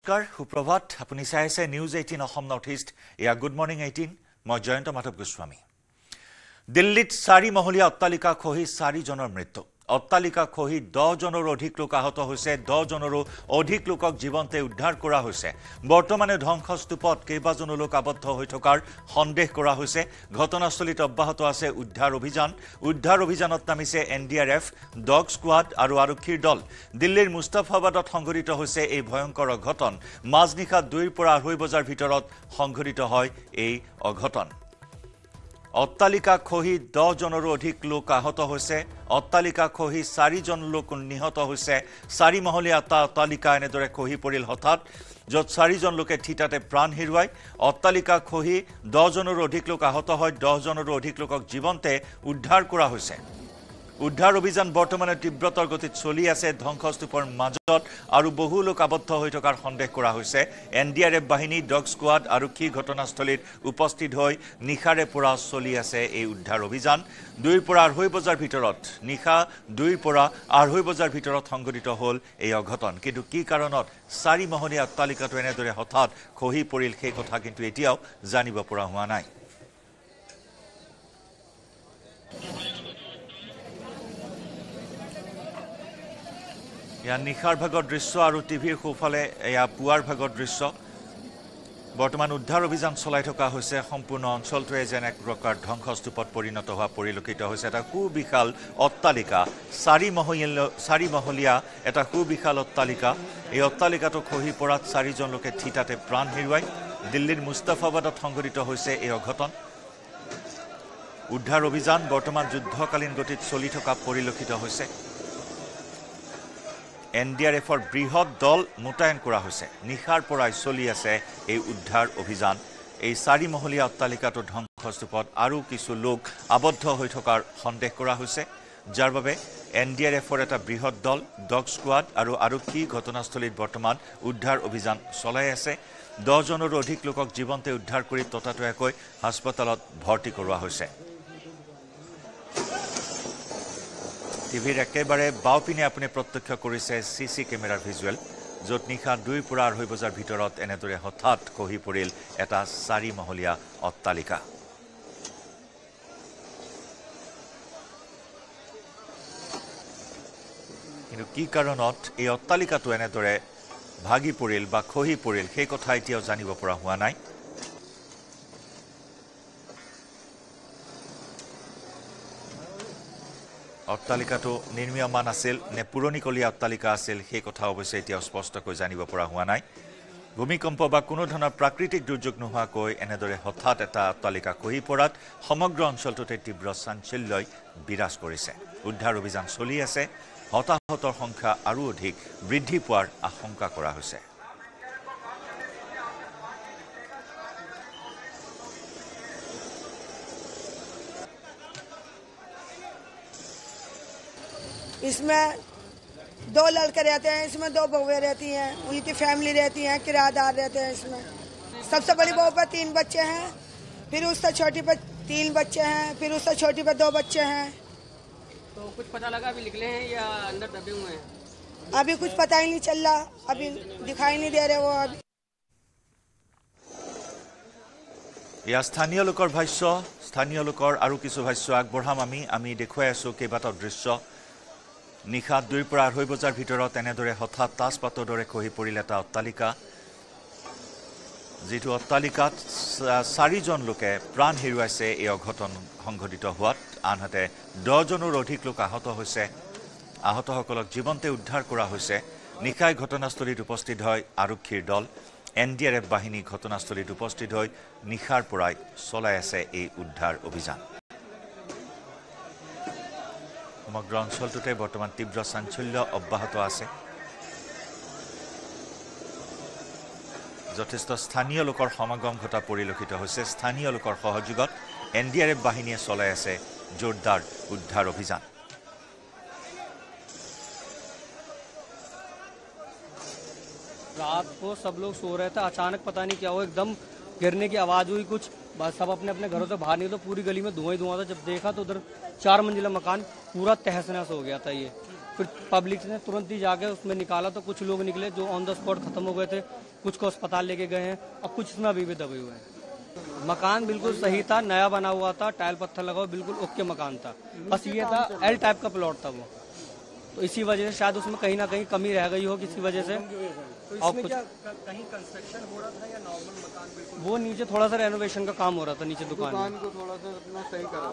নমস্কাৰ সুপ্ৰভাত আপুনি চাই আছে নিউজ 18 অসম নৰ্থ ইষ্ট ইয়া গুড মৰ্নিং 18 মই জয়ন্ত মাধৱ গোস্বামী দিল্লীত 4 মহলীয়া অট্টালিকা খহি 4 জনৰ মৃত্যু অট্টালিকা খহি 10 জনৰ অধিক লোক আহত হৈছে 10 জনৰো অধিক লোকক জীৱন্তে উদ্ধাৰ কৰা হৈছে বৰ্তমানে ধ্বংসস্তূপত কেইবাজনো লোক আবদ্ধ হৈ থকাৰ সন্দেহ কৰা হৈছে ঘটনাস্থলীত অব্যাহত আছে উদ্ধাৰ অভিযানত নামিছে এনডিআৰএফ ডগ স্কোৱাড আৰু আৰক্ষীৰ দল দিল্লীৰ মুস্তাফাবাদত সংঘটিত হৈছে এই ভয়ংকৰ অঘটন মাজনিশা 2 পৰা 2:30 বজাৰ ভিতৰত সংঘটিত হয় এই অঘটন অট্টালিকা খহি 10 জনৰো অধিক লোক আহত হৈছে অট্টালিকা খহি 4 জন লোক নিহত হৈছে 4 মহলীয়া অট্টালিকা এনেদৰে খহি পৰিল হঠাৎ য'ত 4 জন লোকে ঠিতাতে প্ৰাণ হেৰুৱায় অট্টালিকা খহি 10 জনৰো অধিক লোক আহত হয় 10 জনৰো অধিক লোকক জীৱন্তে উদ্ধাৰ কৰা হৈছে উদ্ধাৰ অভিযান বৰ্তমানে তীব্ৰতৰ গতিত চলি আছে ধ্বংসস্তূপৰ মাজত আৰু বহু লোক আবদ্ধ হৈ থকাৰ সন্দেহ কৰা হৈছে এনডিআৰএফ বাহিনী ডগ স্কোৱাড আৰু কি ঘটনাস্থলীত উপস্থিত হৈ নিখাৰে পৰা চলি আছে এই উদ্ধাৰ অভিযান 2 পৰা 2:30 বজাৰ ভিতৰত নিখা 2 পৰা 2:30 বজাৰ ভিতৰত সংঘটিত হ'ল এই অঘটন কিন্তু কি কাৰণত 4 মহলীয়া অট্টালিকাটো এনেদৰে হঠাৎ খহি পৰিল সেই কথা কিন্তু এতিয়াও জানিব পৰা হোৱা নাই या निखार भागर दृश्य और टीभीर सोफाले या पुआर भागर दृश्य बर्तमान उद्धार अभियान चलाई थका होइसे सम्पूर्ण अंचलटोए जेन एक प्रकार ध्वंसस्तूपत परिणत हुआ परिलक्षित होइसे এটা সুবিশাল অট্টালিকা 4 মহলীয়া এটা সুবিশাল অট্টালিকা এই অট্টালিকাটো খহি পৰাত 4 জন লোকে ঠিতাতে প্ৰাণ হেৰুৱায় দিল্লীৰ মুস্তাফাবাদত সংঘটিত হৈছে এই অঘটন উদ্ধাৰ অভিযান বৰ্তমান যুদ্ধকালীন গতিত চলি থকা পৰিলক্ষিত হৈছে এনডিআৰএফৰ বৃহৎ দল মোতায়েন কৰা হৈছে নিখাৰ পৰাই চলি আছে এই উদ্ধাৰ অভিযান এই 4 মহলীয়া অট্টালিকাটো ধ্বংসস্তূপত আৰু কিছু লোক আবদ্ধ হৈ থকাৰ সন্দেহ কৰা হৈছে যাৰ বাবে এনডিআৰএফৰ এটা বৃহৎ দল ডগ স্কোৱাড আৰু আৰক্ষী ঘটনাস্থলীত বৰ্তমান উদ্ধাৰ অভিযান চলাই আছে 10 জনৰো অধিক লোকক জীৱন্তে উদ্ধাৰ কৰি ততাতৈয়াকৈ হাস্পতালত ভৰ্তি কৰোৱা হৈছে টিভিৰ একেবাৰে বাওপিনে আপুনি প্ৰত্যক্ষ কৰিছে সিসি কেমেৰাৰ ভিজুৱেল য'ত নিশা 2 পৰা 2:30 বজাৰ ভিতৰত এনেদৰে হঠাৎ খহি পৰিল এটা 4 মহলীয়া অট্টালিকা কিন্তু কি কাৰণত এই অট্টালিকাটো এনেদৰে ভাগি পৰিল বা খহি পৰিল সেই কথা এতিয়াও জানিব পৰা হোৱা নাই অট্টালিকাটো নিৰ্মীয়মান আছিল নে পুৰণিকলীয়া অট্টালিকা আছিল সেই কথা অৱশ্যে এতিয়া স্পষ্টকৈ জানিব পৰা হোৱা নাই ভূমিকম্প বা কোনো ধৰণৰ প্ৰাকৃতিক দুৰ্যোগ নোহোৱাকৈ এনেদৰে হঠাৎ এটা অট্টালিকা খহি পৰাত সমগ্ৰ অঞ্চলটোতে তীব্ৰ চাঞ্চল্যই বিৰাজ কৰিছে উদ্ধাৰ অভিযান চলি আছে হতাহতৰ সংখ্যা আৰু অধিক বৃদ্ধি পোৱাৰ আশংকা কৰা হৈছে इसमें 2 लड़के रहते हैं इसमें 2 बहुएं रहती हैं उनकी फैमिली रहती है किराएदार रहते हैं इसमें सबसे बड़ी बहू पर 3 बच्चे हैं फिर उससे छोटी पर 3 बच्चे हैं फिर उससे छोटी पर 2 बच्चे हैं तो कुछ पता लगा अभी निकले हैं या अंदर दबे हुए हैं अभी कुछ पता ही नहीं चल रहा अभी दिखाई नहीं दे रहे वो अभी या স্থানীয় লোকৰ ভাষ্য স্থানীয় লোকৰ আৰু কিছু ভাষ্য আগবঢ়াম আমি দেখুৱাই আছো কেইবাটাও দৃশ্য নিশা 2 পৰা 2:30 বজাৰ ভিতৰত এনেদৰে হঠাৎ তাজপাতৰ দৰে খহি পৰিল এটা অট্টালিকা যেটো অট্টালিকাত 4 জন লোকে প্ৰাণ হেৰুৱাইছে এই অঘটন সংঘটিত হোৱাত আনহাতে 10 জনৰ অধিক লোক আহত হৈছে আহতসকলক জীৱন্তে উদ্ধাৰ কৰা হৈছে নিশাই ঘটনাস্থলীত উপস্থিত হয় আৰক্ষীৰ দল এনডিআৰএফ বাহিনী ঘটনাস্থলীত উপস্থিত হৈ নিখাৰ পৰাই চলাই আছে এই উদ্ধাৰ অভিযান সমগ্ৰ অঞ্চলটোতে বৰ্তমান তীব্ৰ চাঞ্চল্য অব্যাহত আছে যথেষ্ট স্থানীয় লোকৰ সমাগম ঘটা পৰিলক্ষিত হৈছে স্থানীয় লোকৰ সহযোগত এনডিআৰএফ বাহিনীয়ে চলাই আছে জোৰদাৰ উদ্ধাৰ অভিযান रात को सब लोग सो रहे थे अचानक पता नहीं क्या हुआ एकदम गिरने की आवाज हुई कुछ बस सब अपने अपने घरों से बाहर निकले तो पूरी गली में धुआं ही धुआं था जब देखा तो उधर 4 मंजिला मकान पूरा तहस नहस हो गया था ये फिर पब्लिक ने तुरंत ही जाके उसमें निकाला तो कुछ लोग निकले जो ऑन द स्पॉट खत्म हो गए थे कुछ को अस्पताल लेके गए हैं और कुछ इसमें अभी भी दबे हुए हैं। मकान बिल्कुल सही था, नया बना हुआ था, टाइल पत्थर लगा हुआ, बिल्कुल ओके मकान था। बस ये था एल टाइप का प्लॉट था वो, तो इसी वजह से शायद उसमें कहीं ना कहीं कमी रह गई हो किसी वजह से। तो और इसमें कुछ क्या कहीं कंस्ट्रक्शन हो रहा था या नॉर्मल मकान बिल्कुल वो नीचे थोड़ा सा रेनोवेशन का काम हो रहा था नीचे दुकान में। को थोड़ा सा अपना सही करा।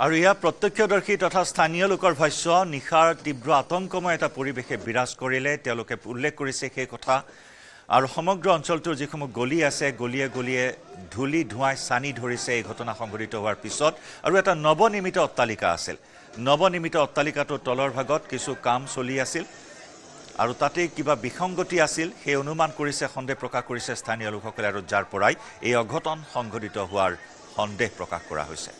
আৰু ইয়া প্ৰত্যক্ষদৰ্শী তথা স্থানীয় লোকৰ ভাষ্য নিশাৰ তীব্ৰ আতংকময় এটা পৰিৱেশে বিৰাজ কৰিলে তেওঁলোকে উল্লেখ কৰিছে সেই কথা আৰু সমগ্ৰ অঞ্চলটোৰ যিসমূহ গলি আছে গলিয়ে গলিয়ে ধূলি ধোঁৱাই সানি ধৰিছে এই ঘটনা সংঘটিত হোৱাৰ পিছত আৰু এটা নৱনিৰ্মিত অট্টালিকা আছিল নৱনিৰ্মিত অট্টালিকাটোৰ তলৰ ভাগত কিছু কাম চলি আছিল আৰু তাতে কিবা বিসংগতি আছিল সেই অনুমান কৰিছে সন্দেহ প্ৰকাশ কৰিছে স্থানীয় লোকসকলে আৰু যাৰ পৰাই এই অঘটন সংঘটিত হোৱাৰ সন্দেহ প্ৰকাশ কৰা হৈছে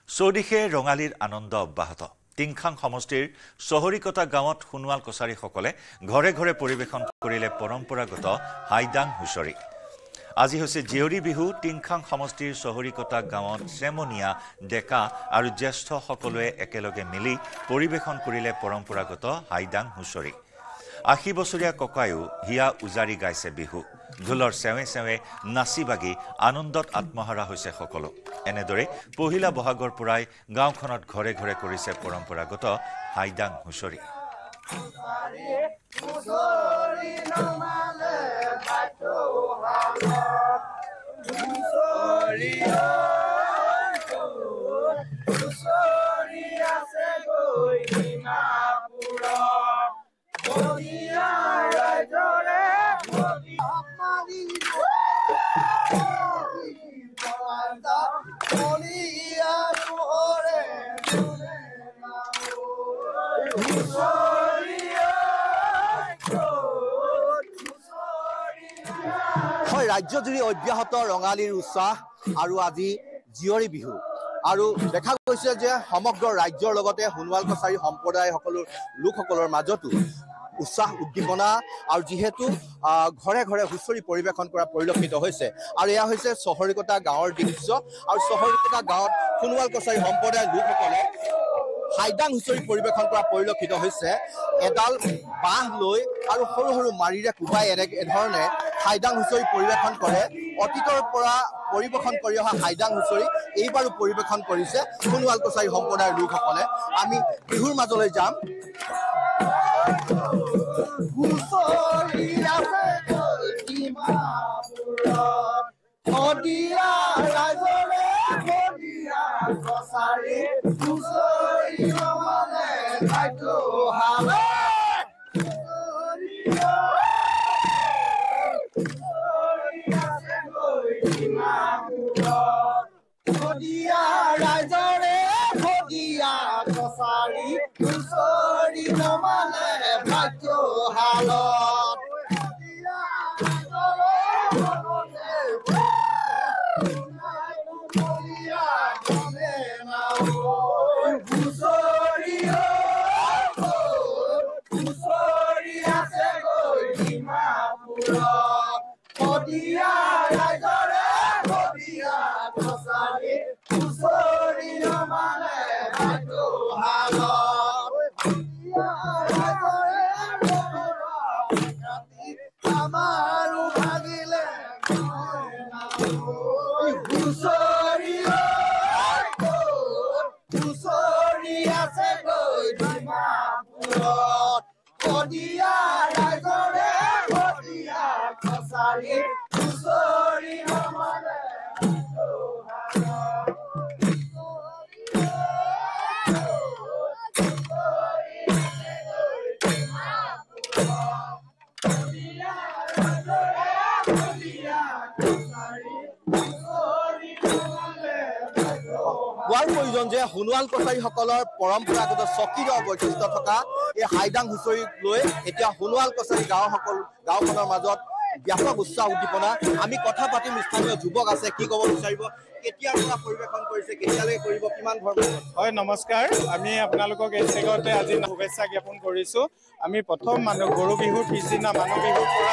চৌদিশে ৰঙালীৰ আনন্দ অব্যাহত টিংখাং সমষ্টিৰ চহৰিকতা গাঁৱত সোণোৱাল কছাৰীসকলে ঘৰে ঘৰে পৰিৱেশন কৰিলে পৰম্পৰাগত হাইদাং হুঁচৰি আজি হৈছে জিয়ৰী বিহু টিংখাং সমষ্টিৰ চহৰিকতা গাঁৱত চেমনিয়া ডেকা আৰু জ্যেষ্ঠ সকলোৱে একেলগে মিলি পৰিৱেশন কৰিলে পৰম্পৰাগত হাইদাং হুঁচৰি ৮০ বছৰীয়া ককায়ো হিয়া উজাৰি গাইছে বিহু ঢোলৰ সেৱে সেৱে নাচি বাগি আনন্দত আত্মহাৰা হৈছে সকলো এনেদৰে পহিলা বহাগৰ পৰাই গাঁওখনত ঘৰে ঘৰে কৰিছে পৰম্পৰাগত হাইদাং হুঁচৰি ৰাজ্যজুৰি অব্যাহত ৰঙালীৰ উৎসাহ আৰু আজি জিয়ৰী বিহু আৰু দেখা গৈছে যে সমগ্ৰ ৰাজ্যৰ লগতে সোণোৱাল কছাৰী সম্প্ৰদায় লোকসকলৰ মাজতো উৎসাহ উদ্দীপনা আৰু যিহেতু ঘৰে ঘৰে হুঁচৰি পৰিৱেশন কৰা পৰিলক্ষিত হৈছে আৰু এয়া হৈছে চহৰিকতা গাঁৱৰ দৃশ্য আৰু চহৰিকতা গাঁৱত সোণোৱাল কছাৰী সম্প্ৰদায়ৰ লোকসকলে হাইদাং হুঁচৰি পৰিৱেশন কৰা পৰিলক্ষিত হৈছে এডাল বাঁহ লৈ আৰু সৰু সৰু মাৰিৰে কোবাই এনেধৰণে হাইদাং হুঁচৰি পৰিৱেশন কৰে অতীতৰ পৰা পৰিৱেশন কৰি অহা হাইদাং হুঁচৰি এইবাৰো পৰিৱেশন কৰিছে সোণোৱাল কছাৰী সম্প্ৰদায়ৰ লোকসকলে আমি বিহুৰ মাজলৈ যাম যে সোণোৱাল কছাৰীসকলৰ পৰম্পৰাগত স্বকীয় বৈশিষ্ট্য থকা এই হাইদাং হুঁচৰিক লৈ এতিয়া সোণোৱাল কছাৰী গাঁওখনৰ মাজত ব্যাপক উৎসাহ উদ্দীপনা আমি কথা পাতিম স্থানীয় যুৱক আছে কি ক'ব বিচাৰিব কেতিয়াৰ পৰা পৰিৱেশন কৰিছে কেতিয়ালৈ কৰিব কিমান ধৰণৰ হয় নমস্কাৰ আমি আপোনালোকক এই ঠেগতে আজি শুভেচ্ছা জ্ঞাপন কৰিছো আমি প্ৰথম গৰু বিহুৰ পিছদিনা মানুহ বিহুৰ পৰা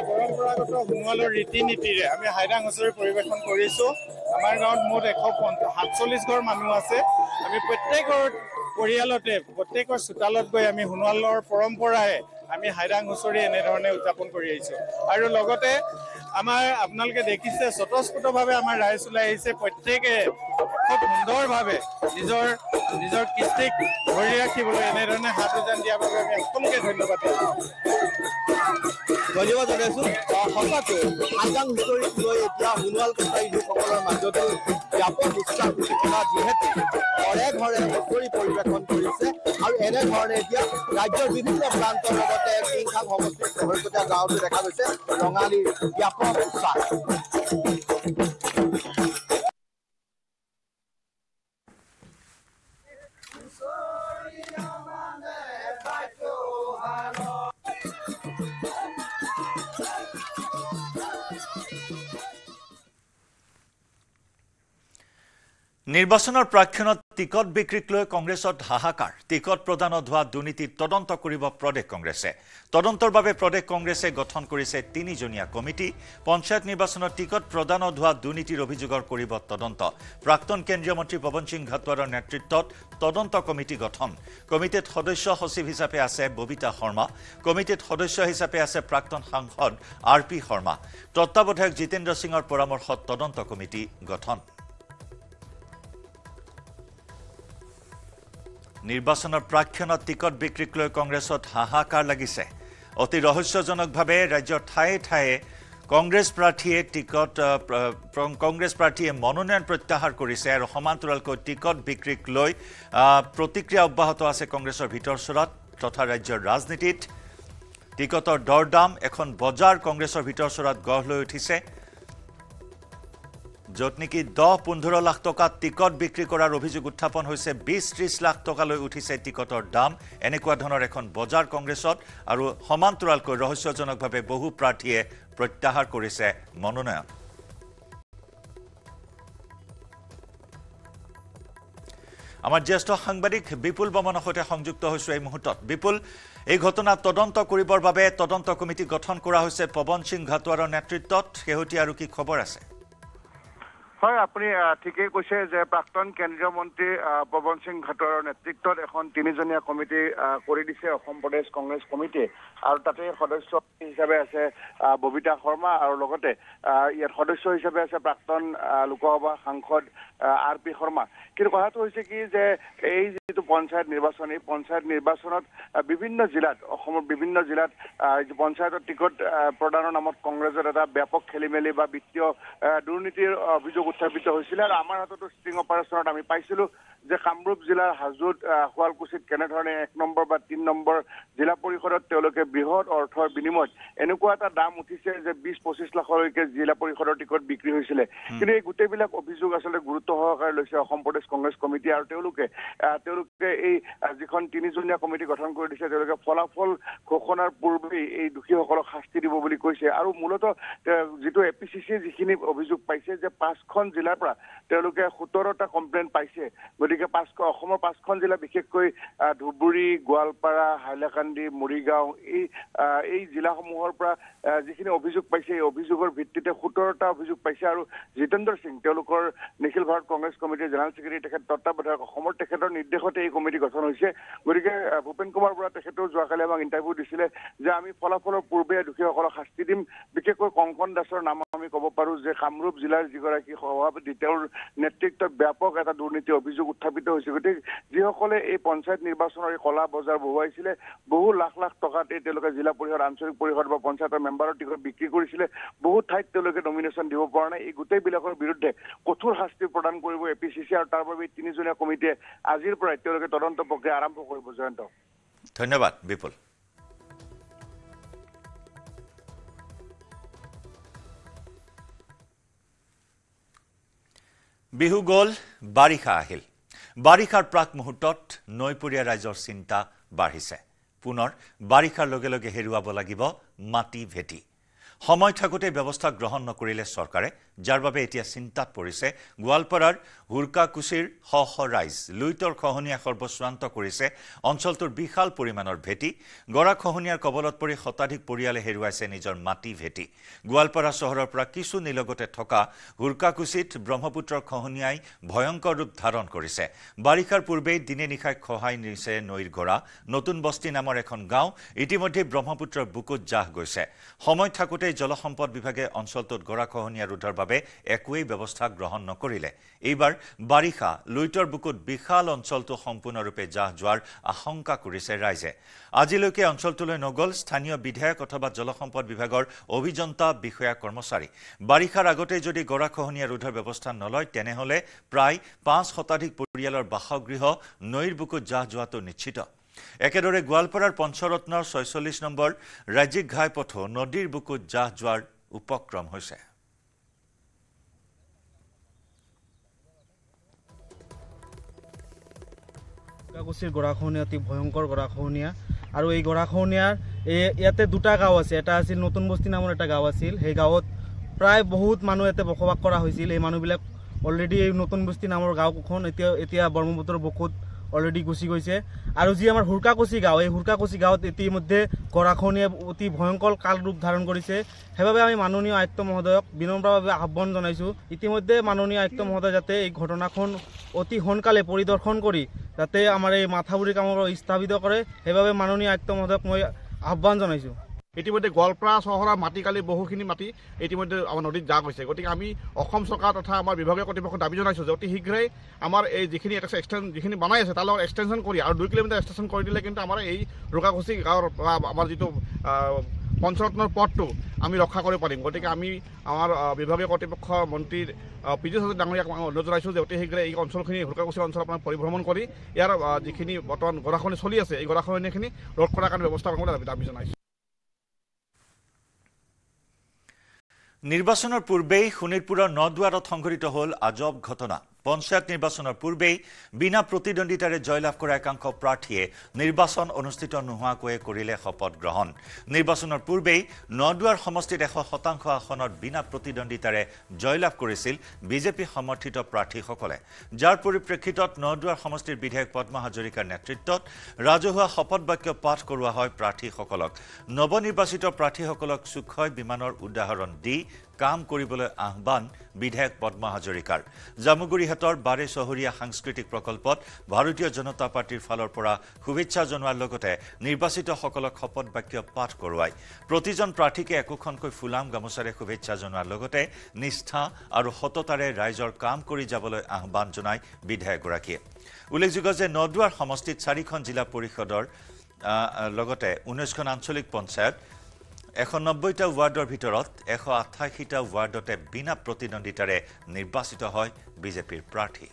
পৰম্পৰাগত সোণোৱালৰ ৰীতি নীতিৰে আমি হাইদাং হুঁচৰি পৰিৱেশন কৰিছো আমাৰ গাঁৱত মুঠ 147 ঘৰ মানুহ আছে। আমি প্ৰত্যেকৰ পৰিয়ালতে প্ৰত্যেকৰ চোতালত গৈ আমি সোণোৱালৰ পৰম্পৰাৰে আমি হাইৰাং হুঁচৰি এনেধৰণে উদযাপন কৰি আহিছোঁ। আৰু লগতে আমাৰ আপোনালোকে দেখিছে স্বতঃস্ফূৰ্তভাৱে আমাৰ ৰাইজ ওলাই আহিছে। প্ৰত্যেকে খুব সুন্দৰভাৱে নিজৰ কৃষ্টিক ধৰি ৰাখিবলৈ এনেধৰণে হাত উজান দিয়াৰ বাবে আমি সকলোকে ধন্যবাদ দিছোঁ। ধন্যবাদ জনাইছোঁ। সঁচাকৈ হাইৰাং হুঁচৰিক লৈ এতিয়া সোণোৱাল কছাৰী লোকসকলৰ মাজতো ব্যাপক উৎসাহ উদ্দীপনা, যিহেতু ঘৰে ঘৰে হুঁচৰি পৰিৱেশন কৰিছে আৰু এনেধৰণে এতিয়া ৰাজ্যৰ বিভিন্ন প্ৰান্তৰ লগতে কিংখাং সমষ্টিৰ চহৰকটীয়া গাঁৱতো দেখা গৈছে ৰঙালীৰ ব্যাপক উৎসাহ। নিৰ্বাচনৰ প্ৰাক্ষণত টিকট বিক্ৰীক লৈ কংগ্ৰেছত হাহাকাৰ। টিকট প্ৰদানত হোৱা দুৰ্নীতিৰ তদন্ত কৰিব প্ৰদেশ কংগ্ৰেছে। তদন্তৰ বাবে প্ৰদেশ কংগ্ৰেছে গঠন কৰিছে 3জনীয়া কমিটি। পঞ্চায়ত নিৰ্বাচনত টিকট প্ৰদানত হোৱা দুৰ্নীতিৰ অভিযোগৰ কৰিব তদন্ত। প্ৰাক্তন কেন্দ্ৰীয় মন্ত্ৰী পৱন সিং ঘাটোৱাৰৰ নেতৃত্বত তদন্ত কমিটি গঠন। কমিটিত সদস্য সচিব হিচাপে আছে ববিতা শৰ্মা। কমিটিত সদস্য হিচাপে আছে প্ৰাক্তন সাংসদ RP শৰ্মা। তত্ত্বাৱধায়ক জিতেন্দ্ৰ সিঙৰ পৰামৰ্শত তদন্ত কমিটি গঠন। নিৰ্বাচনৰ প্ৰাক্ষণত টিকট বিক্ৰীক লৈ কংগ্ৰেছত হাহাকাৰ লাগিছে। অতি ৰহস্যজনকভাৱে ৰাজ্যৰ ঠায়ে ঠায়ে কংগ্ৰেছ প্ৰাৰ্থীয়ে মনোনয়ন প্ৰত্যাহাৰ কৰিছে আৰু সমান্তৰালকৈ টিকট বিক্ৰীক লৈ প্ৰতিক্ৰিয়া অব্যাহত আছে কংগ্ৰেছৰ ভিতৰচৰাত তথা ৰাজ্যৰ ৰাজনীতিত। টিকটৰ দৰদাম এখন বজাৰ কংগ্ৰেছৰ ভিতৰচৰাত গঢ় লৈ উঠিছে, য'ত নেকি 10-15 লাখ টকাত টিকট বিক্ৰী কৰাৰ অভিযোগ উত্থাপন হৈছে। 20-30 লাখ টকালৈ উঠিছে টিকটৰ দাম। এনেকুৱা ধৰণৰ এখন বজাৰ কংগ্ৰেছত আৰু সমান্তৰালকৈ ৰহস্যজনকভাৱে বহু প্ৰাৰ্থীয়ে প্ৰত্যাহাৰ কৰিছে মনোনয়ন। আমাৰ জ্যেষ্ঠ সাংবাদিক বিপুল বৰ্মনৰ সৈতে সংযুক্ত হৈছোঁ এই মুহূৰ্তত। বিপুল, এই ঘটনা তদন্ত কৰিবৰ বাবে তদন্ত কমিটি গঠন কৰা হৈছে পৱন সিং ঘাটোৱাৰৰ নেতৃত্বত। শেহতীয়া আৰু কি খবৰ আছে? হয়, আপুনি ঠিকেই কৈছে যে প্ৰাক্তন কেন্দ্ৰীয় মন্ত্ৰী পৱন সিং ঘাটোৱাৰৰ নেতৃত্বত এখন 3জনীয়া কমিটি কৰি দিছে অসম প্ৰদেশ কংগ্ৰেছ কমিটিয়ে। আৰু তাতে সদস্য হিচাপে আছে ববিতা শৰ্মা আৰু লগতে ইয়াত সদস্য হিচাপে আছে প্ৰাক্তন লোকসভা সাংসদ RP শৰ্মা। কিন্তু কথাটো হৈছে কি যে এই যিটো পঞ্চায়ত নিৰ্বাচন, এই পঞ্চায়ত নিৰ্বাচনত বিভিন্ন জিলাত, অসমৰ বিভিন্ন জিলাত পঞ্চায়তৰ টিকট প্ৰদানৰ নামত কংগ্ৰেছৰ এটা ব্যাপক খেলিমেলি বা বিত্তীয় দুৰ্নীতিৰ অভিযোগ উত্থাপিত হৈছিলে। আৰু আমাৰ হাততো ষ্টিং অপাৰেশ্যনত আমি পাইছিলোঁ যে কামৰূপ জিলাৰ হাজোত, শুৱালকুছিত কেনেধৰণে 1 নম্বৰ বা 3 নম্বৰ জিলা পৰিষদত তেওঁলোকে বৃহৎ অৰ্থৰ বিনিময়ত এনেকুৱা এটা দাম উঠিছে যে 20-25 লাখলৈকে জিলা পৰিষদৰ টিকট বিক্ৰী হৈছিলে। কিন্তু এই গোটেইবিলাক অভিযোগ আচলতে গুৰুত্ব সহকাৰে লৈছে অসম প্ৰদেশ কংগ্ৰেছ কমিটি। আৰু তেওঁলোকে এই যিখন 3জনীয়া কমিটি গঠন কৰি দিছে, তেওঁলোকে ফলাফল ঘোষণাৰ পূৰ্বেই এই দোষীসকলক শাস্তি দিব বুলি কৈছে। আৰু মূলতঃ যিটো APCC যিখিনি অভিযোগ পাইছে যে 5খন জিলাৰ পৰা তেওঁলোকে 17টা কমপ্লেইন পাইছে। গতিকে অসমৰ 5খন জিলা, বিশেষকৈ ধুবুৰী, গোৱালপাৰা, হাইলাকান্দি, মৰিগাঁও, এই জিলাসমূহৰ পৰা যিখিনি অভিযোগ পাইছে, এই অভিযোগৰ ভিত্তিতে 17টা অভিযোগ পাইছে। আৰু জিতেন্দ্ৰ সিং, তেওঁলোকৰ নিখিল ভাৰত কংগ্ৰেছ কমিটিৰ জেনেৰেল ছেক্ৰেটাৰী, তেখেত তত্ত্বাৱধায়ক অসমৰ, তেখেতৰ নিৰ্দেশতে এই কমিটি গঠন হৈছে। গতিকে ভূপেন কুমাৰ বৰা তেখেতেও যোৱাকালি আমাক ইণ্টাৰভিউ দিছিলে যে আমি ফলাফলৰ পূৰ্বে দোষীসকলক শাস্তি দিম। বিশেষকৈ কংকন দাসৰ নাম আমি ক'ব পাৰোঁ যে কামৰূপ জিলাৰ যিগৰাকী সভাপতি, তেওঁৰ নেতৃত্বত ব্যাপক এটা দুৰ্নীতি অভিযোগ উত্থাপিত হৈছে। গতিকে যিসকলে এই পঞ্চায়ত নিৰ্বাচনৰ এই কলা বজাৰ বহুৱাইছিলে, বহু লাখ লাখ টকাত তেওঁলোকে জিলা পৰিষদ, আঞ্চলিক পৰিষদ বা পঞ্চায়তৰ মেম্বাৰৰ টিকট বিক্ৰী কৰিছিলে। বহু ঠাইত তেওঁলোকে নমিনেশ্যন দিব পৰা নাই। এই গোটেইবিলাকৰ বিৰুদ্ধে কঠোৰ শাস্তি প্ৰদান কৰিব APCC। আৰু তাৰ বাবে 3জনীয়া কমিটিয়ে আজিৰ পৰাই তেওঁলোকে তদন্ত প্ৰক্ৰিয়া আৰম্ভ কৰিব। জয়ন্ত, ধন্যবাদ বিপুল। বিহু গ'ল, বাৰিষা আহিল। বাৰিষাৰ প্ৰাক মুহূৰ্তত নৈপৰীয়া ৰাইজৰ চিন্তা বাঢ়িছে। পুনৰ বাৰিষাৰ লগে লগে হেৰুৱাব লাগিব মাটি ভেটি। সময় থাকোঁতে ব্যৱস্থা গ্ৰহণ নকৰিলে চৰকাৰে যাৰ বাবে এতিয়া চিন্তাত পৰিছে গোৱালপাৰাৰ হুৰকাকুছিৰ ৰাইজ লুইতৰ খহনীয়া সৰ্বশ্ৰান্ত কৰিছে অঞ্চলটোৰ বিশাল পৰিমাণৰ ভেটি গৰাখহনীয়াৰ কবলত পৰি শতাধিক পৰিয়ালে হেৰুৱাইছে নিজৰ মাটি ভেটি গোৱালপাৰা চহৰৰ পৰা কিছু নিলগতে থকা হুৰকাকুছিত ব্ৰহ্মপুত্ৰৰ খহনীয়াই ভয়ংকৰ ৰূপ ধাৰণ কৰিছে বাৰিষাৰ পূৰ্বেই দিনে নিশাই খহাই নিছে নৈৰ গৰা নতুন বস্তি নামৰ এখন গাঁও ইতিমধ্যে ব্ৰহ্মপুত্ৰৰ বুকুত জাহ গৈছে সময় থাকোতে জলসম্পদ বিভাগে অঞ্চলটোত গৰাখহনীয়া ৰোধৰ বাবে একোৱেই ব্যৱস্থা গ্ৰহণ নকৰিলে এইবাৰ বাৰিষা লুইতৰ বুকুত বিশাল অঞ্চলটো সম্পূৰ্ণৰূপে জাহ যোৱাৰ আশংকা কৰিছে ৰাইজে আজিলৈকে অঞ্চলটোলৈ নগল স্থানীয় বিধায়ক অথবা জলসম্পদ বিভাগৰ অভিযন্তা বিষয়া কৰ্মচাৰী বাৰিষাৰ আগতে যদি গৰাখহনীয়া ৰোধৰ ব্যৱস্থা নলয় তেনেহলে প্ৰায় 5 শতাধিক পৰিয়ালৰ বাসগৃহ নৈৰ বুকুত জাহ যোৱাটো নিশ্চিত একেদৰে গোৱালপাৰাৰ পঞ্চৰত্নৰ 46 নম্বৰ ৰাজ্যিক ঘাইপথো নদীৰ বুকুত জাহ যোৱাৰ উপক্ৰম হৈছে হুৰকাকুছিৰ গৰাখহনীয়া অতি ভয়ংকৰ গৰাখহনীয়া আৰু এই গৰাখহনীয়াৰ ইয়াতে দুটা গাঁও আছে এটা আছিল নতুন বস্তি নামৰ এটা গাঁও আছিল সেই গাঁৱত প্ৰায় বহুত মানুহ ইয়াতে বসবাস কৰা হৈছিল এই মানুহবিলাক অলৰেডি এই নতুন বস্তি নামৰ গাঁওখন এতিয়া ব্ৰহ্মপুত্ৰৰ বুকুত অলৰেডি গুচি গৈছে আৰু যি আমাৰ হুৰকাকুছি গাঁও এই হুৰকাকুছি গাঁৱত ইতিমধ্যে গৰাখহনীয়া অতি ভয়ংকৰ কাল ৰূপ ধাৰণ কৰিছে সেইবাবে আমি মাননীয় আয়ুক্ত মহোদয়ক বিনম্ৰভাৱে আহ্বান জনাইছোঁ ইতিমধ্যে মাননীয় আয়ুক্ত মহোদয় যাতে এই ঘটনাখন অতি সোনকালে পৰিদৰ্শন কৰি যাতে আমাৰ এই মাথাউৰি কামৰ স্থাপিত কৰে সেইবাবে মাননীয় আয়ুক্ত মহোদয়ক মই আহ্বান জনাইছোঁ ইতিমধ্যে গোৱালপাৰা চহৰৰ মাটিকালি বহুখিনি মাটি ইতিমধ্যে আমাৰ নদীত জাহ গৈছে গতিকে আমি অসম চৰকাৰ তথা আমাৰ বিভাগীয় কৰ্তৃপক্ষক দাবী জনাইছোঁ যে অতি শীঘ্ৰেই আমাৰ এই যিখিনি বনাই আছে তাৰ লগত এক্সটেনশ্যন কৰি আৰু 2 কিলোমিটাৰ এক্সটেনশ্যন কৰি দিলে কিন্তু আমাৰ এই হুৰকাকুছি গাঁৱৰ আমাৰ যিটো পঞ্চৰত্নৰ পথটো আমি ৰক্ষা কৰিব পাৰিম গতিকে আমি আমাৰ বিভাগীয় কৰ্তৃপক্ষ মন্ত্ৰীৰ পিজি ডাঙৰীয়াক অনুৰোধ জনাইছোঁ যে অতি শীঘ্ৰে এই অঞ্চলখিনি হুৰকাকুছি অঞ্চল আপোনাৰ পৰিভ্ৰমণ কৰি ইয়াৰ যিখিনি বৰ্তমান গৰাখহনী চলি আছে এই গৰাখহনীখিনি ৰোধ কৰাৰ কাৰণে ব্যৱস্থা কৰিবলৈ দাবী জনাইছোঁ নিৰ্বাচনৰ পূৰ্বেই শোণিতপুৰৰ নদুৱাৰত সংঘটিত হ'ল আজব ঘটনা পঞ্চায়ত নিৰ্বাচনৰ পূৰ্বেই বিনা প্ৰতিদ্বন্দ্বিতাৰে জয়লাভ কৰা একাংশ প্ৰাৰ্থীয়ে নিৰ্বাচন অনুষ্ঠিত নোহোৱাকৈ কৰিলে শপত গ্ৰহণ নিৰ্বাচনৰ পূৰ্বেই নদুৱাৰ সমষ্টিত 100% আসনত বিনা প্ৰতিদ্বন্দ্বিতাৰে জয়লাভ কৰিছিল বিজেপি সমৰ্থিত প্ৰাৰ্থীসকলে যাৰ পৰিপ্ৰেক্ষিতত নদুৱাৰ সমষ্টিৰ বিধায়ক পদ্মা হাজৰিকাৰ নেতৃত্বত ৰাজহুৱা শপত বাক্য পাঠ কৰোৱা হয় প্ৰাৰ্থীসকলক নৱনিৰ্বাচিত প্ৰাৰ্থীসকলক সুখয় বিমানৰ উদাহৰণ দি কাম কৰিবলৈ আহ্বান বিধায়ক পদ্মা হাজৰিকাৰ জামুগুৰিহাটৰ বাৰে চহৰীয়া সাংস্কৃতিক প্ৰকল্পত ভাৰতীয় জনতা পাৰ্টিৰ ফালৰ পৰা শুভেচ্ছা জনোৱাৰ লগতে নিৰ্বাচিতসকলক শপত বাক্য পাঠ কৰোৱাই প্ৰতিজন প্ৰাৰ্থীকে একোখনকৈ ফুলাম গামোচাৰে শুভেচ্ছা জনোৱাৰ লগতে নিষ্ঠা আৰু সততাৰে ৰাইজৰ কাম কৰি যাবলৈ আহ্বান জনায় বিধায়কগৰাকীয়ে উল্লেখযোগ্য যে নদুৱাৰ সমষ্টিত 4খন জিলা পৰিষদৰ লগতে 19খন আঞ্চলিক পঞ্চায়ত 190টা ৱাৰ্ডৰ ভিতৰত 188টা ৱাৰ্ডতে বিনা প্ৰতিদ্বন্দ্বিতাৰে নিৰ্বাচিত হয় বিজেপিৰ প্ৰাৰ্থী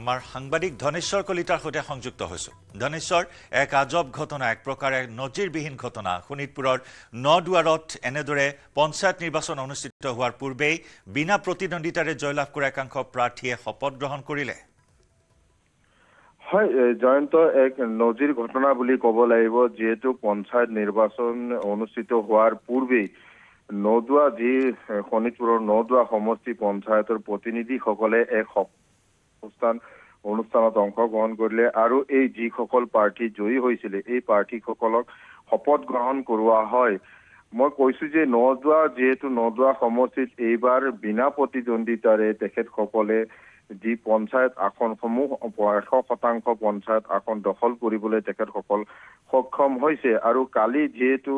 আমাৰ সাংবাদিক ধনেশ্বৰ কলিতাৰ সৈতে সংযুক্ত হৈছোঁ ধনেশ্বৰ এক আজব ঘটনা এক প্ৰকাৰে নজিৰবিহীন ঘটনা শোণিতপুৰৰ নদুৱাৰত এনেদৰে পঞ্চায়ত নিৰ্বাচন অনুষ্ঠিত হোৱাৰ পূৰ্বেই বিনা প্ৰতিদ্বন্দ্বিতাৰে জয়লাভ কৰা একাংশ প্ৰাৰ্থীয়ে শপত গ্ৰহণ কৰিলে হয় জয়ন্ত এক নজিৰ ঘটনা বুলি ক'ব লাগিব যেহেতু পঞ্চায়ত নিৰ্বাচন অনুষ্ঠিত হোৱাৰ পূৰ্বেই নদুৱা যি শোণিতপুৰৰ নদুৱা সমষ্টি পঞ্চায়তৰ প্ৰতিনিধিসকলে এক অনুষ্ঠানত অংশগ্ৰহণ কৰিলে আৰু এই যিসকল প্ৰাৰ্থী জয়ী হৈছিলে এই প্ৰাৰ্থীসকলক শপত গ্ৰহণ কৰোৱা হয় মই কৈছো যে যিহেতু নদুৱা সমষ্টিত এইবাৰ বিনা প্ৰতিদ্বন্দ্বিতাৰে তেখেতসকলে যি পঞ্চায়ত আসনসমূহ 100% পঞ্চায়ত আসন দখল কৰিবলৈ তেখেতসকল সক্ষম হৈছে আৰু কালি যেহেতু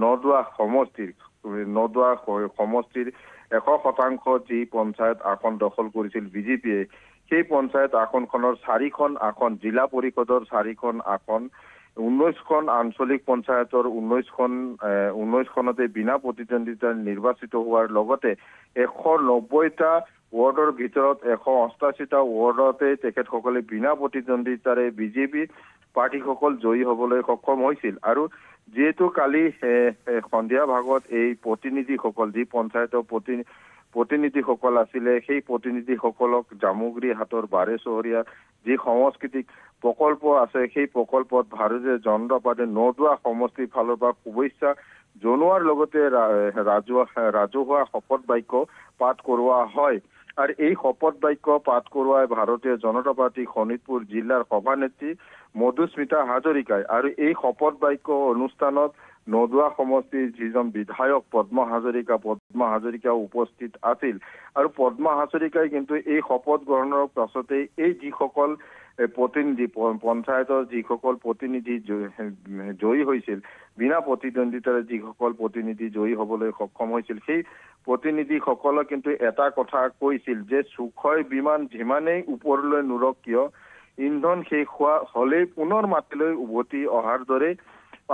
নদুৱা সমষ্টিৰ 100% যি পঞ্চায়ত আসন দখল কৰিছিল বিজেপিয়ে সেই পঞ্চায়ত আসনখনৰ 4খন আসন জিলা পৰিষদৰ 4খন আসন 19খন আঞ্চলিক পঞ্চায়তৰ 19খনতে বিনা প্ৰতিদ্বন্দ্বিতাৰে নিৰ্বাচিত হোৱাৰ লগতে 190টা ৱাৰ্ডৰ ভিতৰত 188টা ৱাৰ্ডতে তেখেতসকলে বিনা প্ৰতিদ্বন্দ্বিতাৰে বিজেপি প্ৰাৰ্থীসকল জয়ী হ'বলৈ সক্ষম হৈছিল আৰু যেহেতু কালি সন্ধিয়া ভাগত এই প্ৰতিনিধিসকল যি পঞ্চায়তৰ প্ৰতিনিধিসকল আছিলে সেই প্ৰতিনিধিসকলক জামুগুৰি হাটৰ বাৰে চহৰীয়া যি সাংস্কৃতিক প্ৰকল্প আছে সেই প্ৰকল্পত ভাৰতীয় জনতা পাৰ্টীৰ নদুৱা সমষ্টিৰ ফালৰ পৰা শুভেচ্ছা জনোৱাৰ লগতে ৰাজহুৱা শপত বাক্য পাঠ কৰোৱা হয় আৰু এই শপত বাক্য পাঠ কৰোৱাই ভাৰতীয় জনতা পাৰ্টি শোণিতপুৰ জিলাৰ সভানেত্ৰী মধুস্মিতা হাজৰিকাই আৰু এই শপত বাক্য অনুষ্ঠানত নদুৱা সমষ্টিৰ যিজন বিধায়ক পদ্মা হাজৰিকা উপস্থিত আছিল আৰু পদ্মা হাজৰিকাই কিন্তু এই শপত গ্ৰহণৰ পাছতে এই যিসকল প্ৰতিনিধি পঞ্চায়তৰ যিসকল প্ৰতিনিধি জয়ী হৈছিল বিনা প্ৰতিদ্বন্দ্বিতাৰে যিসকল প্ৰতিনিধি জয়ী হ'বলৈ সক্ষম হৈছিল সেই প্ৰতিনিধিসকলক কিন্তু এটা কথা কৈছিল যে সুখয় বিমান যিমানেই ওপৰলৈ নুৰক কিয় ইন্ধন শেষ হোৱা হ'লেই পুনৰ মাটিলৈ উভতি অহাৰ দৰে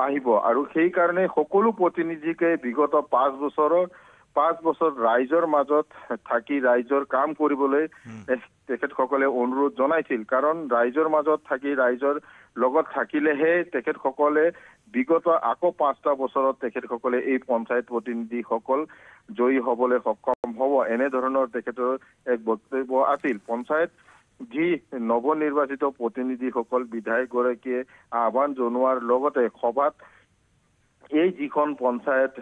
আহিব আৰু সেই কাৰণে সকলো প্ৰতিনিধিকে বিগত 5 বছৰ ৰাইজৰ মাজত থাকি ৰাইজৰ কাম কৰিবলৈ তেখেতসকলে অনুৰোধ জনাইছিল কাৰণ ৰাইজৰ মাজত থাকি ৰাইজৰ লগত থাকিলেহে তেখেতসকলে বিগত আকৌ 5টা বছৰত তেখেতসকলে এই পঞ্চায়ত প্ৰতিনিধিসকল জয়ী হ'বলৈ সক্ষম হ'ব এনেধৰণৰ তেখেতৰ এক বক্তব্য আছিল পঞ্চায়ত যি নৱনিৰ্বাচিত প্ৰতিনিধিসকল বিধায়কগৰাকীয়ে আহ্বান জনোৱাৰ লগতে সভাত এই যিখন পঞ্চায়ত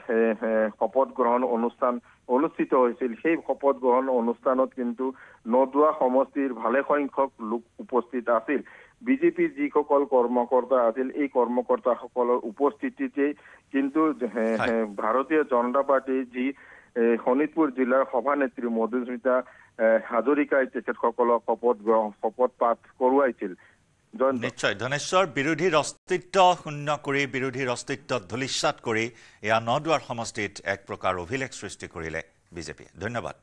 শপত গ্ৰহণ অনুষ্ঠান অনুষ্ঠিত হৈছিল সেই শপত গ্ৰহণ অনুষ্ঠানত কিন্তু নদুৱা সমষ্টিৰ ভালে সংখ্যক লোক উপস্থিত আছিল বিজেপিৰ যিসকল কৰ্মকৰ্তা আছিল এই কৰ্মকৰ্তাসকলৰ উপস্থিতিতে কিন্তু ভাৰতীয় জনতা পাৰ্টিৰ যি শোণিতপুৰ জিলাৰ সভানেত্ৰী মধুস্মিতা হাজৰিকাই তেখেতসকলক শপত পাঠ কৰোৱাইছিল নিশ্চয় ধনেশ্বৰ বিৰোধীৰ অস্তিত্ব শূন্য কৰি বিৰোধীৰ অস্তিত্ব ধূলিসাৎ কৰি এয়া নদুৱাৰ সমষ্টিত এক প্ৰকাৰ অভিলেখ সৃষ্টি কৰিলে বিজেপি ধন্যবাদ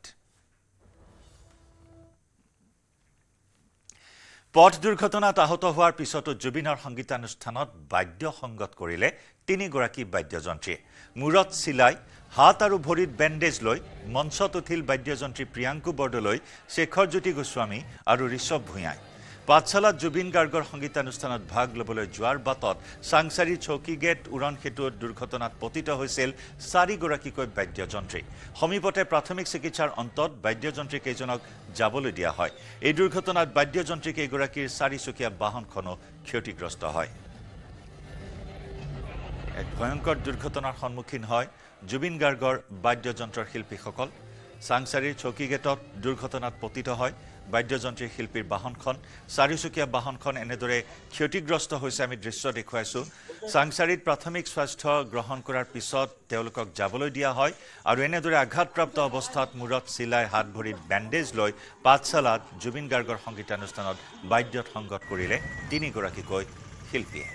পথ দুৰ্ঘটনাত আহত হোৱাৰ পিছতো জুবিনৰ সংগীতানুষ্ঠানত বাদ্য সংগত কৰিলে 3 গৰাকী বাদ্যযন্ত্ৰীয়ে মূৰত চিলাই হাত আৰু ভৰিত বেণ্ডেজ লৈ মঞ্চত উঠিল বাদ্যযন্ত্ৰী প্ৰিয়াংকু বৰদলৈ শেখৰ জ্যোতি গোস্বামী আৰু ঋষভ ভূঞাই পাঠশালাত জুবিন গাৰ্গৰ সংগীতানুষ্ঠানত ভাগ ল'বলৈ যোৱাৰ বাটত সাংসাৰী চৌকিগেট উৰণ সেতুত দুৰ্ঘটনাত পতিত হৈছিল 4 গৰাকীকৈ বাদ্যযন্ত্ৰী সমীপতে প্ৰাথমিক চিকিৎসাৰ অন্তত বাদ্যযন্ত্ৰী কেইজনক যাবলৈ দিয়া হয় এই দুৰ্ঘটনাত বাদ্যযন্ত্ৰী কেইগৰাকীৰ 4চকীয়া বাহনখনো ক্ষতিগ্ৰস্ত হয় এক ভয়ংকৰ দুৰ্ঘটনাৰ সন্মুখীন হয় জুবিন গাৰ্গৰ বাদ্যযন্ত্ৰৰ শিল্পীসকল সাংসাৰীৰ চৌকিগেটত দুৰ্ঘটনাত পতিত হয় বাদ্যযন্ত্ৰী শিল্পীৰ বাহনখন 4চকীয়া বাহনখন এনেদৰে ক্ষতিগ্ৰস্ত হৈছে আমি দৃশ্য দেখুৱাইছো সাংসাৰীত প্ৰাথমিক স্বাস্থ্য গ্ৰহণ কৰাৰ পিছত তেওঁলোকক যাবলৈ দিয়া হয় আৰু এনেদৰে আঘাতপ্ৰাপ্ত অৱস্থাত মূৰত চিলাই হাত ভৰিত বেণ্ডেজ লৈ পাঠশালাত জুবিন গাৰ্গৰ সংগীতানুষ্ঠানত বাদ্যত সংগত কৰিলে 3 গৰাকীকৈ শিল্পীয়ে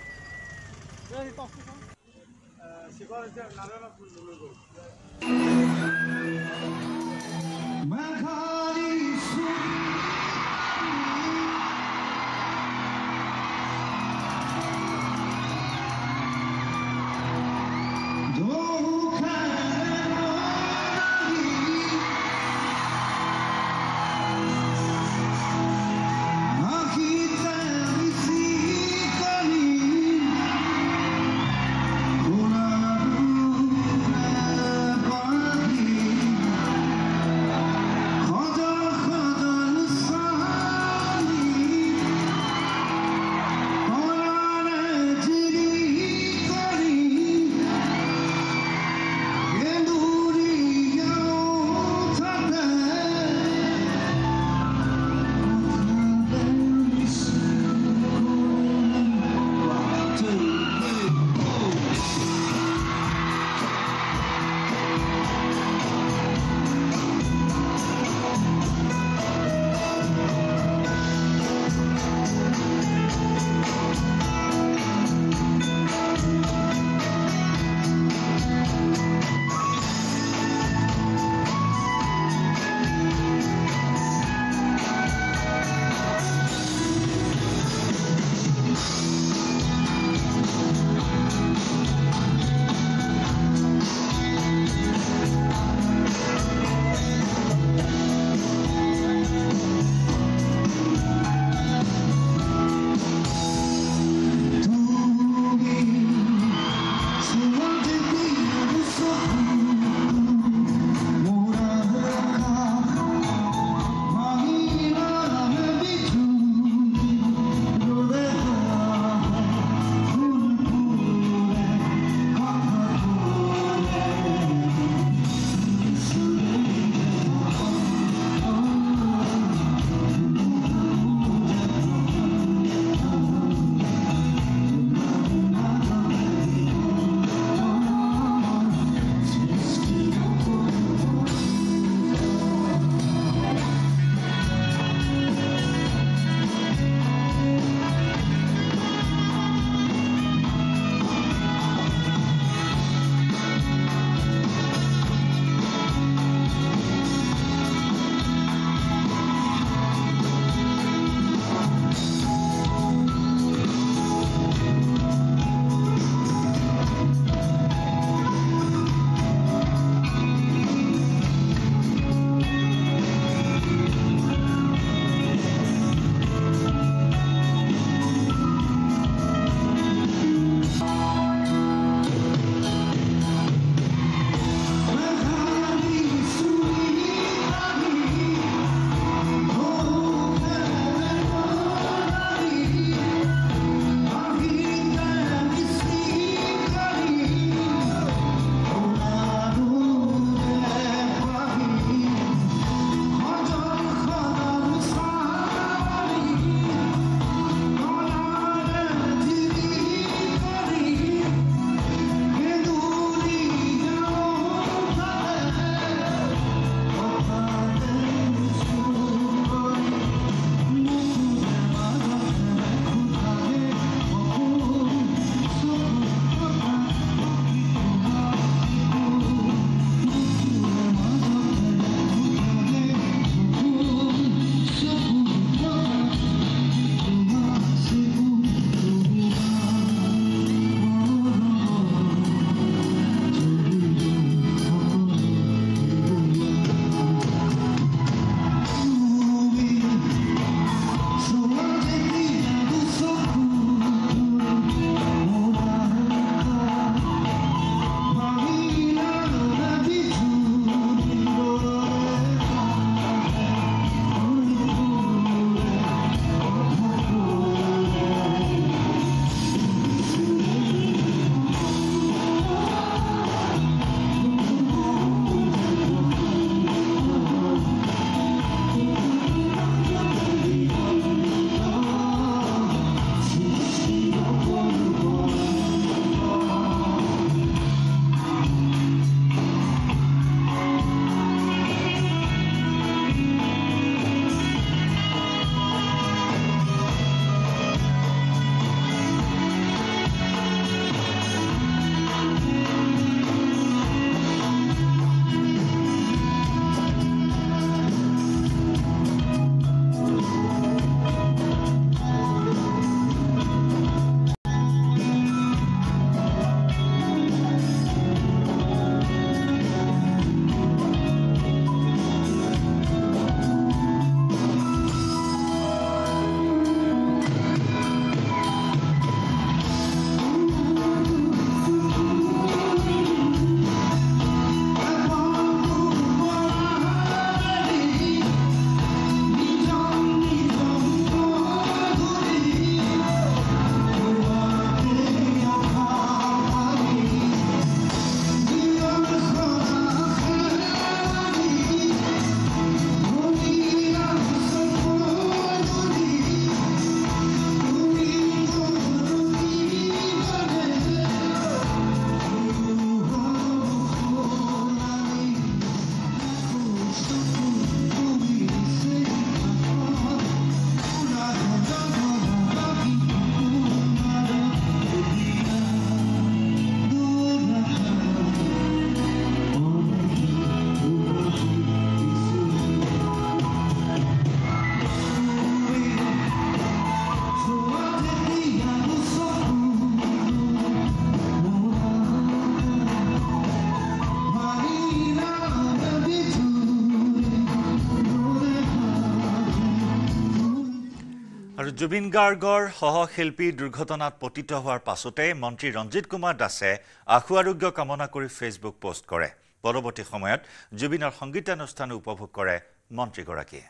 জুবিন গাৰ্গৰ সহশিল্পী দুৰ্ঘটনাত পতিত হোৱাৰ পাছতে মন্ত্ৰী ৰঞ্জিত কুমাৰ দাসে আশু আৰোগ্য কামনা কৰি ফেচবুক পোষ্ট কৰে। পৰৱৰ্তী সময়ত জুবিনৰ সংগীতানুষ্ঠান উপভোগ কৰে মন্ত্ৰীগৰাকীয়ে।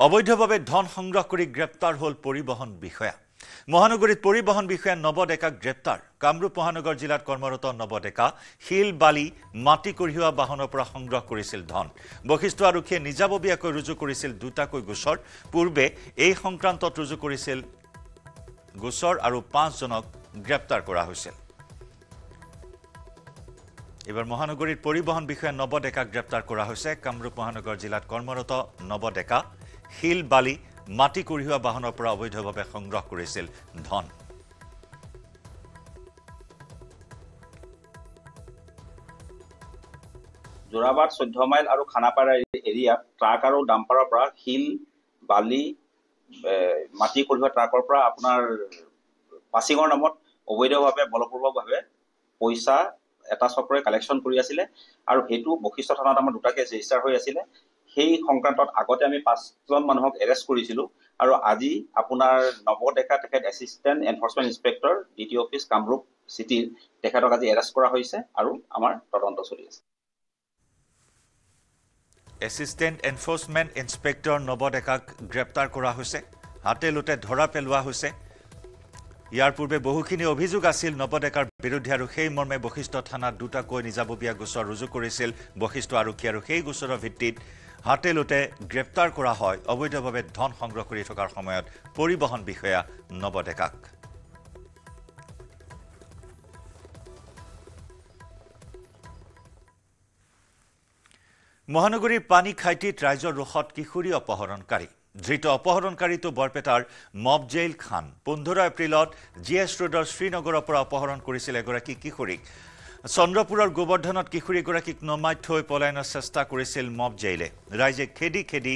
অবৈধভাৱে ধন সংগ্ৰহ কৰি গ্ৰেপ্তাৰ হ'ল পৰিবহন বিষয়া। মহানগৰীত পৰিবহন বিষয়া নৱ ডেকাক গ্ৰেপ্তাৰ। কামৰূপ মহানগৰ জিলাত কৰ্মৰত নৱ ডেকা শিল বালি মাটি কঢ়িওৱা বাহনৰ পৰা সংগ্ৰহ কৰিছিল ধন। বশিষ্ঠ আৰক্ষীয়ে নিজাববীয়াকৈ ৰুজু কৰিছিল দুটাকৈ গোচৰ। পূৰ্বে এই সংক্ৰান্তত ৰুজু কৰিছিল গোচৰ আৰু 5 জনক গ্ৰেপ্তাৰ কৰা হৈছিল। এবাৰ মহানগৰীত পৰিবহন বিষয়া নৱ ডেকাক গ্ৰেপ্তাৰ কৰা হৈছে। কামৰূপ মহানগৰ জিলাত কৰ্মৰত নৱ ডেকা শিল বালি মাটি কঢ়িওৱা বাহনৰ পৰা অবৈধভাৱে সংগ্ৰহ কৰিছিল ধন। যোৰাবাদ 14 মাইল আৰু খানাপাৰা এৰিয়াত ট্ৰাক আৰু ডাম্পাৰৰ পৰা শিল বালি মাটি কঢ়িওৱা ট্ৰাকৰ পৰা আপোনাৰ পাছিঙৰ নামত অবৈধভাৱে বলপূৰ্বকভাৱে পইচা এটা চক্ৰই কালেকশ্যন কৰি আছিলে আৰু সেইটো বশিষ্ঠ থানাত আমাৰ দুটা কেছ ৰেজিষ্টাৰ হৈ আছিলে। সেই সংক্ৰান্তত আগতে আমি 5জন মানুহক এৰেষ্ট কৰিছিলো আৰু আজি আপোনাৰ নৱ ডেকা তেখেত assistant enforcement inspector DT office Kamrup চিটিৰ তেখেতক আজি এৰেষ্ট কৰা হৈছে আৰু আমাৰ তদন্ত চলি আছে। এছিষ্টেণ্ট এনফৰ্চমেণ্ট ইন্সপেক্টৰ নৱ ডেকাক গ্ৰেপ্তাৰ কৰা হৈছে। হাতে লোটে ধৰা পেলোৱা হৈছে। ইয়াৰ পূৰ্বে বহুখিনি অভিযোগ আছিল নৱ ডেকাৰ বিৰুদ্ধে আৰু সেই মৰ্মে বশিষ্ঠ থানাত দুটাকৈ নিজাববীয়া গোচৰ ৰুজু কৰিছিল বশিষ্ঠ আৰক্ষী আৰু সেই গোচৰৰ ভিত্তিত হাতে লোটে গ্ৰেপ্তাৰ কৰা হয় অবৈধভাৱে ধন সংগ্ৰহ কৰি থকাৰ সময়ত পৰিবহন বিষয়া নৱ ডেকাক। মহানগৰীৰ পানী খাইটিত ৰাইজৰ ৰোষত কিশোৰী অপহৰণকাৰী। ধৃত অপহৰণকাৰীটো বৰপেটাৰ মব জেইল খান। 15 এপ্ৰিলত GS ৰোডৰ শ্ৰীনগৰৰ পৰা অপহৰণ কৰিছিল এগৰাকী কিশোৰীক। চন্দ্ৰপুৰৰ গোবৰ্ধনত কিশোৰীগৰাকীক নমাই থৈ পলায়নৰ চেষ্টা কৰিছিল মব জেইলে। ৰাইজে খেদি খেদি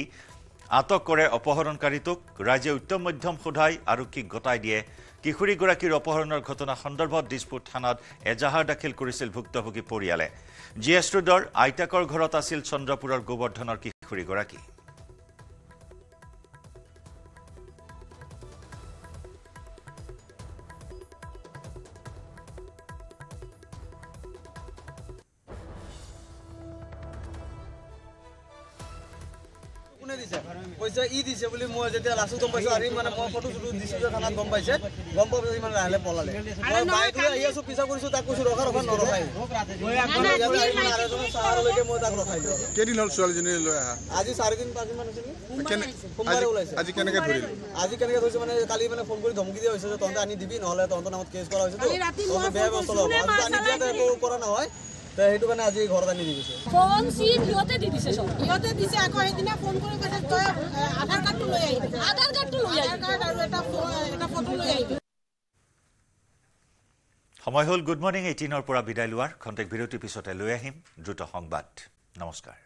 আটক কৰে অপহৰণকাৰীটোক। ৰাইজে উত্তম মধ্যম সোধাই আৰক্ষীক গতাই দিয়ে। কিশোৰীগৰাকীৰ অপহৰণৰ ঘটনা সন্দৰ্ভত দিছপুৰ থানাত এজাহাৰ দাখিল কৰিছিল ভুক্তভোগী পৰিয়ালে। GS ৰোডৰ আইতাকৰ ঘৰত আছিল চন্দ্ৰপুৰৰ গোবৰ্ধনৰ কিশোৰীগৰাকী। পইচা দিছে বুলি মই যেতিয়া লাষ্টত গম পাইছো আৰু মানে মই ফটো চটো দিছিলো থানাত গম পাইছে গম পাই ইমান লাহে পলালে মই বাইক লৈ আহি আছো পিছা কৰিছো তাক কৈছো ৰখা ৰখা নৰখাই চাৰলৈকে মই তাক ৰখাই দিলো। কেইদিন হ'ল ছোৱালীজনী লৈ আহা? আজি 4-5 দিন মান হৈছিল। সোমবাৰে ওলাইছে। আজি কেনেকে ধৰিলে? আজি কেনেকে ধৰিছে মানে কালি মানে ফোন কৰি ধমকি দিয়া হৈছে যে তহঁতে আনি দিবি নহলে তহঁতৰ নামত কেছ কৰা হৈছে তো বেয়া বস্তু ল'ব আনি দিয়াতে একো কৰা নহয়। সেইটো কাৰণে আজি ঘৰত আনি দি দিছে। ফোন চিট ইহঁতে দি দিছে সব। ইহঁতে দিছে আকৌ সেইদিনা ফোন কৰি কৈছে তই আধাৰ কাৰ্ডটো লৈ আহিবি। আধাৰ কাৰ্ডটো লৈ আহিবি। আধাৰ কাৰ্ড আৰু এটা ফটো লৈ আহিবি। সময় হ'ল গুড মৰ্নিং 18ৰ পৰা বিদায় লোৱাৰ। খন্তেক বিৰতিৰ পিছতে লৈ আহিম দ্ৰুত সংবাদ। নমস্কাৰ।